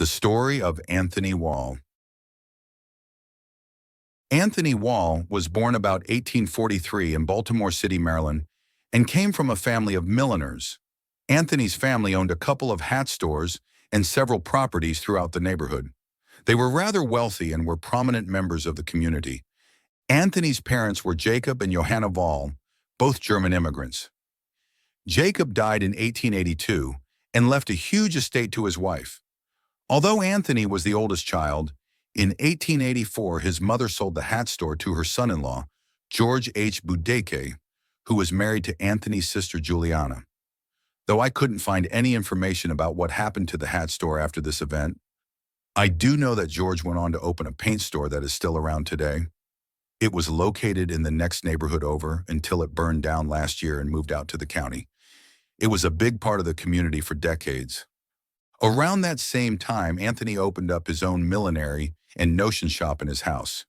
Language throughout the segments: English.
The story of Anthony Wahl. Anthony Wahl was born about 1843 in Baltimore City, Maryland, and came from a family of milliners. Anthony's family owned a couple of hat stores and several properties throughout the neighborhood. They were rather wealthy and were prominent members of the community. Anthony's parents were Jacob and Johanna Wahl, both German immigrants. Jacob died in 1882 and left a huge estate to his wife. Although Anthony was the oldest child, in 1884 his mother sold the hat store to her son-in-law, George H. Boudicca, who was married to Anthony's sister Juliana. Though I couldn't find any information about what happened to the hat store after this event, I do know that George went on to open a paint store that is still around today. It was located in the next neighborhood over until it burned down last year and moved out to the county. It was a big part of the community for decades. Around that same time, Anthony opened up his own millinery and notion shop in his house.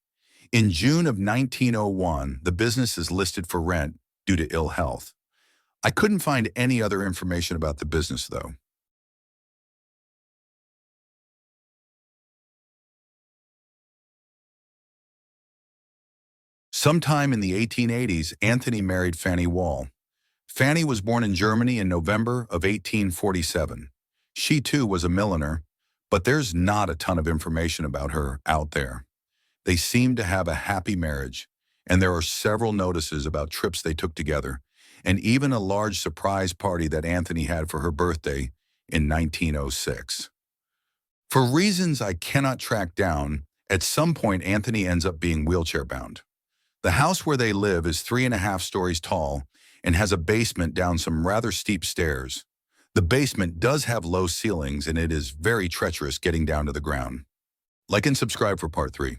In June of 1901, the business is listed for rent due to ill health. I couldn't find any other information about the business, though. Sometime in the 1880s, Anthony married Fanny Wahl. Fanny was born in Germany in November of 1847. She too was a milliner, but there's not a ton of information about her out there. They seem to have a happy marriage, and there are several notices about trips they took together, and even a large surprise party that Anthony had for her birthday in 1906. For reasons I cannot track down, at some point Anthony ends up being wheelchair-bound. The house where they live is 3.5 stories tall and has a basement down some rather steep stairs. The basement does have low ceilings and it is very treacherous getting down to the ground. Like and subscribe for part 3.